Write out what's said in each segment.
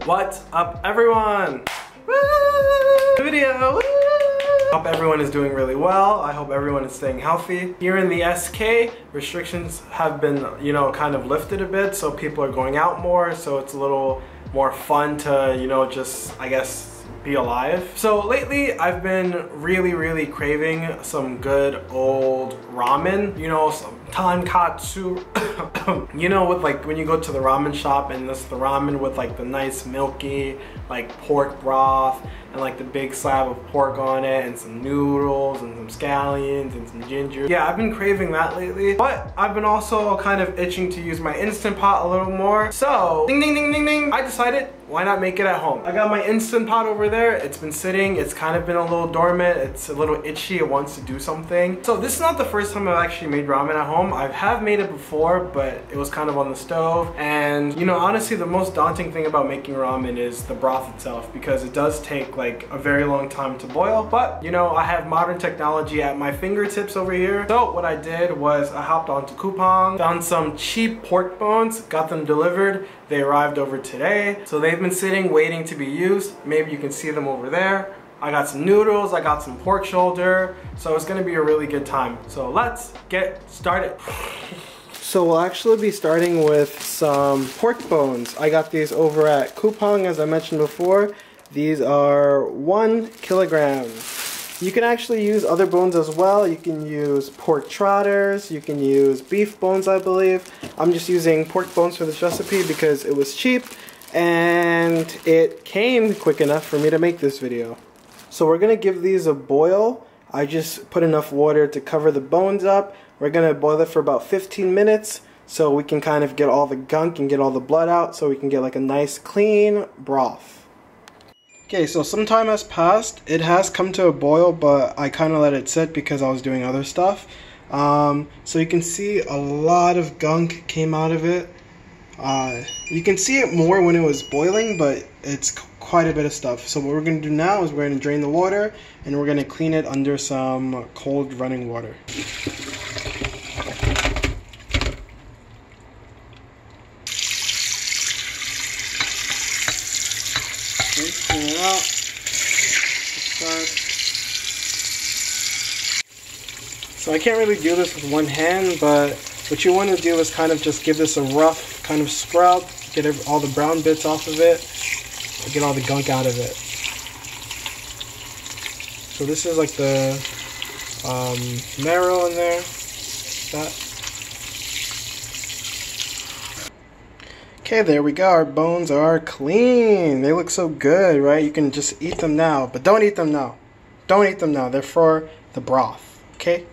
What's up, everyone? Woo! Video! Woo! Hope everyone is doing really well. I hope everyone is staying healthy. Here in the SK, restrictions have been, kind of lifted a bit, so people are going out more, so it's a little more fun to, just, I guess, be alive. So lately I've been really craving some good old ramen, some tonkotsu, with like when you go to the ramen shop and this the ramen with like the nice milky like pork broth and like the big slab of pork on it and some noodles and some scallions and some ginger. Yeah, I've been craving that lately, but I've been also kind of itching to use my Instant Pot a little more. So ding ding ding ding ding, I decided why not make it at home. I got my Instant Pot over there. It's been sitting, it's kind of been a little dormant, it's a little itchy, it wants to do something. So this is not the first time I've actually made ramen at home. I have made it before, but it was kind of on the stove. And honestly, the most daunting thing about making ramen is the broth itself, because it does take like a very long time to boil. But I have modern technology at my fingertips over here. So what I did was I hopped onto Coupang, found some cheap pork bones, got them delivered. They arrived over today. So they've been sitting waiting to be used. Maybe you can see them over there. I got some noodles, I got some pork shoulder, so it's gonna be a really good time. So let's get started. So we'll actually be starting with some pork bones. I got these over at Coupang, as I mentioned before. These are 1 kilogram. You can actually use other bones as well. You can use pork trotters, you can use beef bones, I believe. I'm just using pork bones for this recipe because it was cheap and it came quick enough for me to make this video. So we're gonna give these a boil. I just put enough water to cover the bones up. We're gonna boil it for about 15 minutes so we can kind of get all the gunk and get all the blood out so we can get like a nice clean broth. Okay, so some time has passed. It has come to a boil, but I kind of let it sit because I was doing other stuff. So you can see a lot of gunk came out of it. You can see it more when it was boiling, but it's quite a bit of stuff. So what we're going to do now is we're going to drain the water and we're going to clean it under some cold running water. Okay, clean it out. So I can't really do this with one hand, but what you want to do is kind of just give this a rough kind of scrub, get all the brown bits off of it, get all the gunk out of it. So this is like the marrow in there. Okay, there we go. Our bones are clean. They look so good, right? You can just eat them now, but don't eat them now. Don't eat them now. They're for the broth. Okay?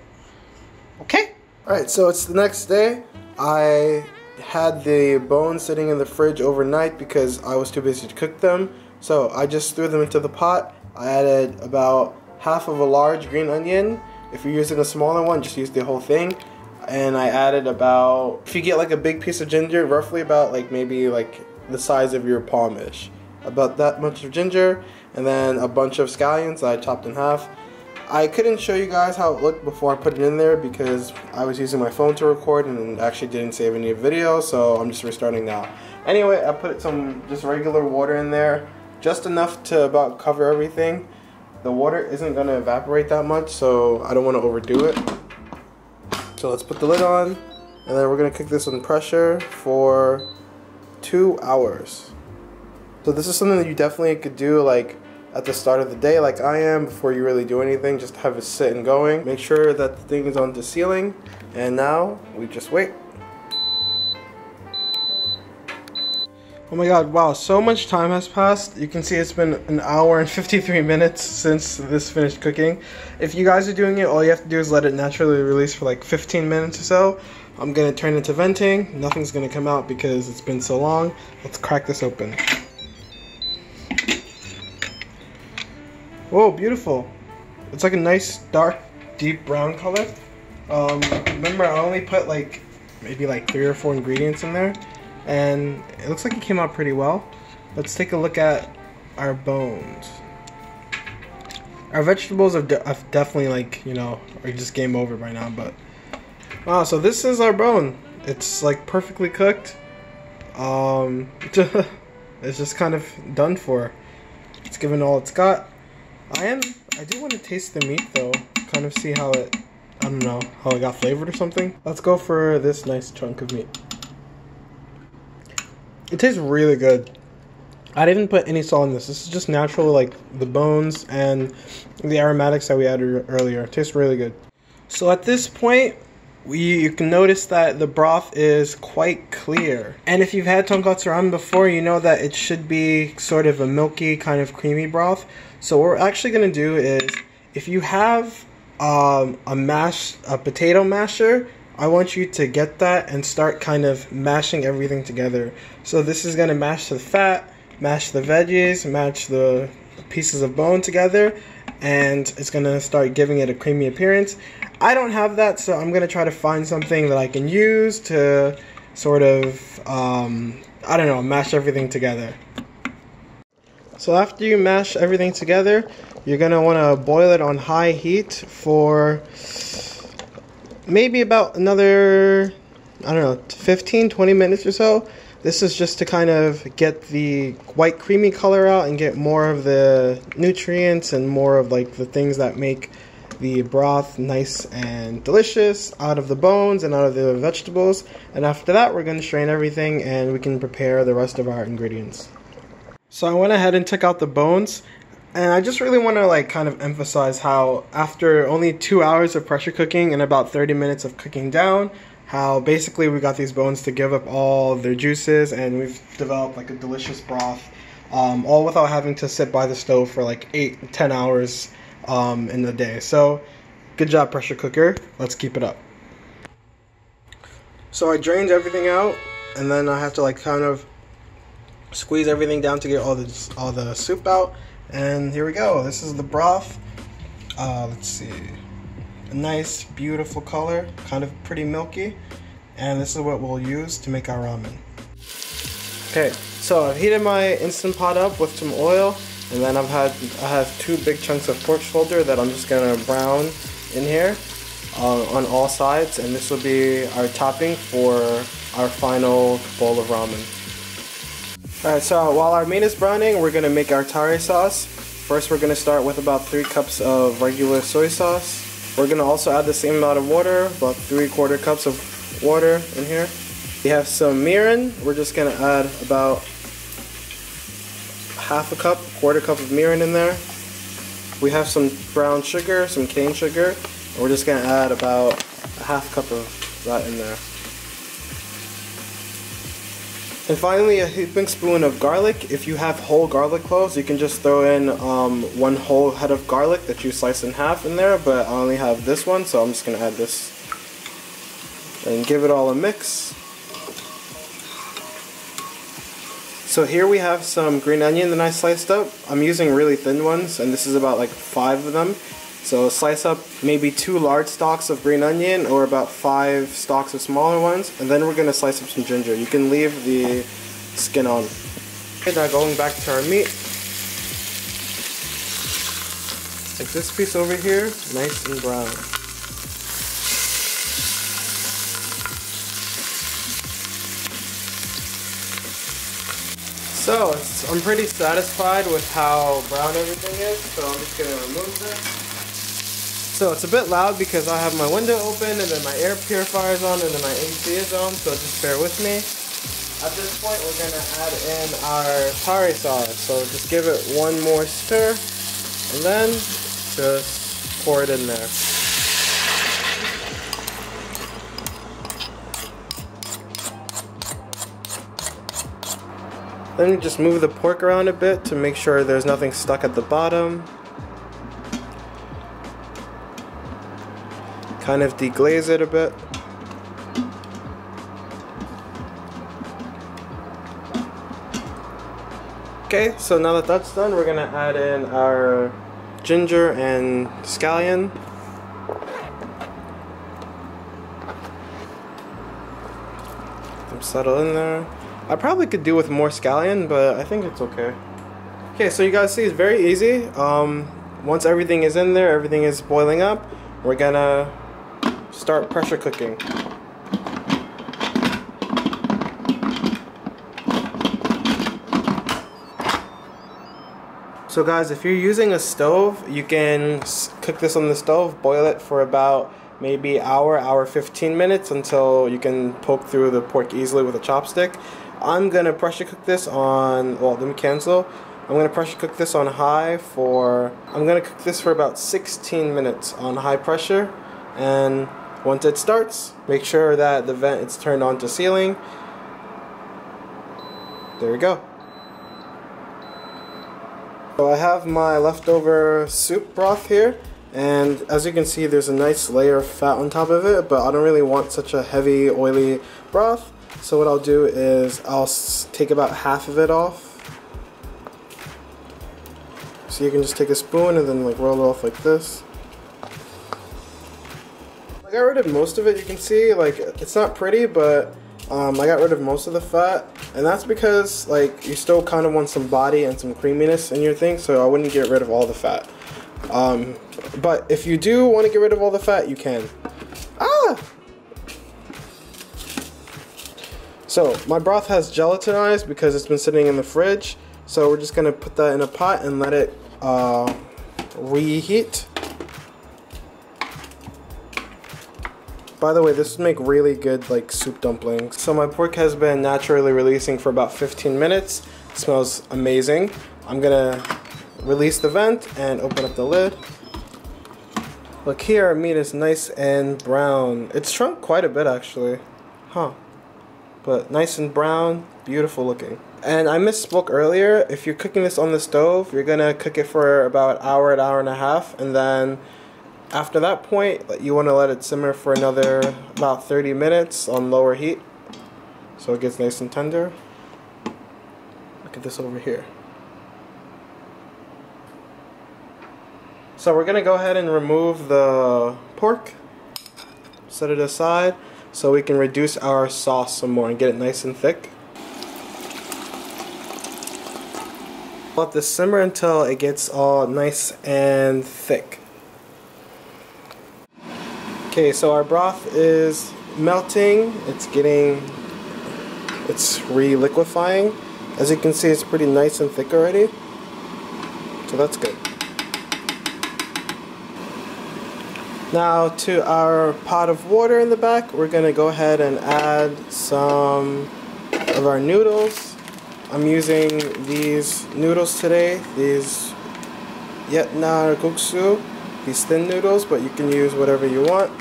Okay? Alright, so it's the next day. I had the bones sitting in the fridge overnight because I was too busy to cook them. So I just threw them into the pot. I added about half of a large green onion. If you're using a smaller one, just use the whole thing. And I added about, if you get like a big piece of ginger, roughly about like maybe like the size of your palm-ish. About that much of ginger, and then a bunch of scallions that I chopped in half. I couldn't show you guys how it looked before I put it in there because I was using my phone to record and actually didn't save any video, so I'm just restarting now. Anyway, I put some just regular water in there, just enough to about cover everything. The water isn't going to evaporate that much, so I don't want to overdo it. So let's put the lid on, and then we're going to cook this on pressure for 2 hours. So this is something that you definitely could do like at the start of the day like I am before you really do anything, just have it sit and going. Make sure that the thing is on the ceiling, and now we just wait. Oh my god, wow, so much time has passed. You can see it's been an hour and 53 minutes since this finished cooking. If you guys are doing it, all you have to do is let it naturally release for like 15 minutes or so. I'm gonna turn it to venting. Nothing's gonna come out because it's been so long. Let's crack this open. Whoa, beautiful. It's like a nice dark, deep brown color. Remember, I only put like maybe like 3 or 4 ingredients in there, and it looks like it came out pretty well. Let's take a look at our bones. Our vegetables are definitely like, are just game over by now, but wow, so this is our bone. It's like perfectly cooked. It's just kind of done for. It's given all it's got. I do want to taste the meat though, kind of see how it, I don't know, how it got flavored or something. Let's go for this nice chunk of meat. It tastes really good. I didn't put any salt in this. This is just natural, like the bones and the aromatics that we added earlier. It tastes really good. So at this point, you can notice that the broth is quite clear. And if you've had tonkotsu ramen before, you know that it should be sort of a milky, kind of creamy broth. So what we're actually going to do is, if you have a potato masher, I want you to get that and start kind of mashing everything together. So this is going to mash the fat, mash the veggies, mash the pieces of bone together, and it's going to start giving it a creamy appearance. I don't have that, so I'm going to try to find something that I can use to sort of, I don't know, mash everything together. So after you mash everything together, you're going to want to boil it on high heat for maybe about another, I don't know, 15-20 minutes or so. This is just to kind of get the white creamy color out and get more of the nutrients and more of like the things that make the broth nice and delicious out of the bones and out of the vegetables. And after that, we're going to strain everything and we can prepare the rest of our ingredients. So I went ahead and took out the bones, and I just really want to like kind of emphasize how after only 2 hours of pressure cooking and about 30 minutes of cooking down, how basically we got these bones to give up all their juices and we've developed like a delicious broth, all without having to sit by the stove for like 8-10 hours in the day. So good job, pressure cooker. Let's keep it up. So I drained everything out, and then I have to like kind of squeeze everything down to get all the soup out. And here we go. This is the broth. Let's see, a nice beautiful color, kind of pretty milky, and this is what we'll use to make our ramen. Okay, so I've heated my Instant Pot up with some oil, and then I have 2 big chunks of pork shoulder that I'm just gonna brown in here on all sides, and this will be our topping for our final bowl of ramen. Alright, so while our meat is browning, we're gonna make our Tare sauce. First, we're gonna start with about 3 cups of regular soy sauce. We're gonna also add the same amount of water, about 3/4 cups of water in here. We have some mirin. We're just gonna add about 1/2 cup, 1/4 cup of mirin in there. We have some brown sugar, some cane sugar, and we're just gonna add about 1/2 cup of that in there. And finally, a heaping spoon of garlic. If you have whole garlic cloves, you can just throw in 1 whole head of garlic that you slice in half in there, but I only have this one, so I'm just gonna add this and give it all a mix. So here we have some green onion that I sliced up. I'm using really thin ones, and this is about like 5 of them. So slice up maybe 2 large stalks of green onion or about 5 stalks of smaller ones, and then we're going to slice up some ginger. You can leave the skin on. Okay, now going back to our meat. Like this piece over here, nice and brown. So I'm pretty satisfied with how brown everything is, so I'm just going to remove this. So it's a bit loud because I have my window open and then my air purifier is on and then my AC is on, so just bear with me. At this point we're going to add in our Tare sauce, so just give it 1 more stir and then just pour it in there. Then just move the pork around a bit to make sure there's nothing stuck at the bottom. Kind of deglaze it a bit. Okay, so now that that's done, we're gonna add in our ginger and scallion. Let them settle in there. I probably could do with more scallion, but I think it's okay. Okay, so you guys see it's very easy. Once everything is in there, everything is boiling up, we're gonna start pressure cooking. So guys, if you're using a stove, you can cook this on the stove, boil it for about maybe hour 15 minutes until you can poke through the pork easily with a chopstick. I'm gonna pressure cook this on, well, let me cancel. I'm gonna pressure cook this on high for, I'm gonna cook this for about 16 minutes on high pressure. And once it starts, make sure that the vent is turned on to sealing. There we go. So I have my leftover soup broth here, and as you can see there's a nice layer of fat on top of it, but I don't really want such a heavy oily broth. So what I'll do is I'll take about half of it off. So you can just take a spoon and then like roll it off like this. I got rid of most of it. You can see like it's not pretty, but I got rid of most of the fat, and that's because like you still kind of want some body and some creaminess in your thing, so I wouldn't get rid of all the fat. But if you do want to get rid of all the fat, you can. So my broth has gelatinized because it's been sitting in the fridge, so we're just gonna put that in a pot and let it reheat. By the way, this would make really good like soup dumplings. So my pork has been naturally releasing for about 15 minutes. It smells amazing. I'm gonna release the vent and open up the lid. Look here, our meat is nice and brown. It's shrunk quite a bit actually. But nice and brown, beautiful looking. And I misspoke earlier, if you're cooking this on the stove, you're gonna cook it for about an hour and a half, and then after that point, you want to let it simmer for another about 30 minutes on lower heat so it gets nice and tender. Look at this over here. So we're going to go ahead and remove the pork, set it aside so we can reduce our sauce some more and get it nice and thick. Let this simmer until it gets all nice and thick. Okay, so our broth is melting, it's re-liquefying. As you can see, it's pretty nice and thick already, so that's good. Now to our pot of water in the back, we're going to go ahead and add some of our noodles. I'm using these noodles today, these Guksu, these thin noodles, but you can use whatever you want.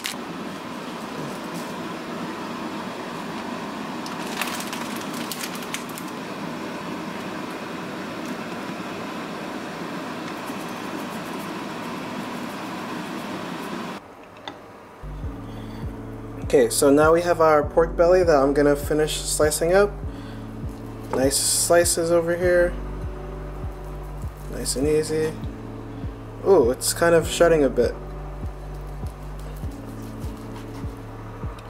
Okay, so now we have our pork belly that I'm gonna finish slicing up. Nice slices over here. Nice and easy. Ooh, it's kind of shredding a bit.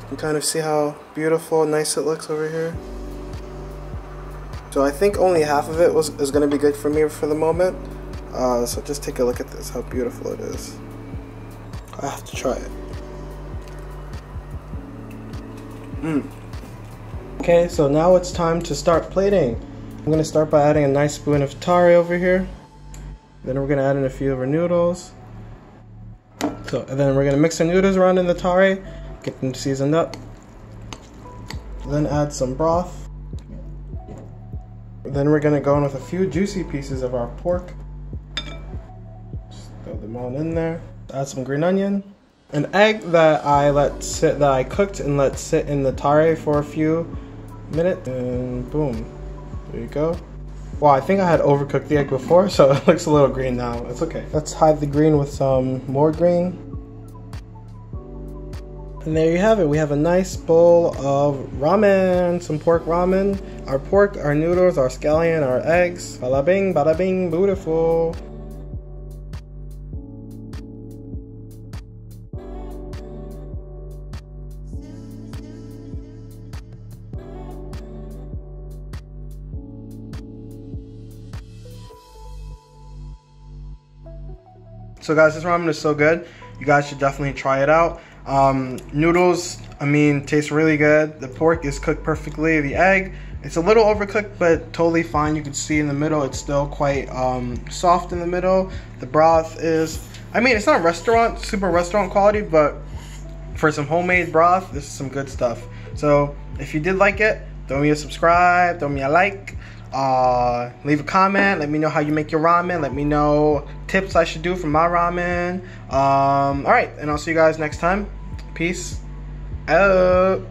You can kind of see how beautiful and nice it looks over here. So I think only half of it is going to be good for me for the moment. So just take a look at this, how beautiful it is. I have to try it. Okay, so now it's time to start plating. I'm going to start by adding a nice spoon of tare over here. Then we're going to add in a few of our noodles. And then we're going to mix the noodles around in the tare, get them seasoned up. Then add some broth. Then we're going to go in with a few juicy pieces of our pork. Just throw them all in there. Add some green onion. An egg that I cooked and let sit in the tare for a few minutes, and boom, there you go. Wow, I think I had overcooked the egg before, so it looks a little green now. It's okay. Let's hide the green with some more green. And there you have it. We have a nice bowl of ramen, some pork ramen. Our pork, our noodles, our scallion, our eggs. Bada bing, beautiful. So guys, this ramen is so good. You guys should definitely try it out. Noodles I mean, tastes really good. The pork is cooked perfectly. The egg, it's a little overcooked, but totally fine. You can see in the middle, it's still quite soft in the middle. The broth is, I mean, it's not super restaurant quality, but for some homemade broth, this is some good stuff. So if you did like it, throw me a subscribe, throw me a like, leave a comment, let me know how you make your ramen, let me know tips I should do for my ramen. Alright, and I'll see you guys next time. Peace out.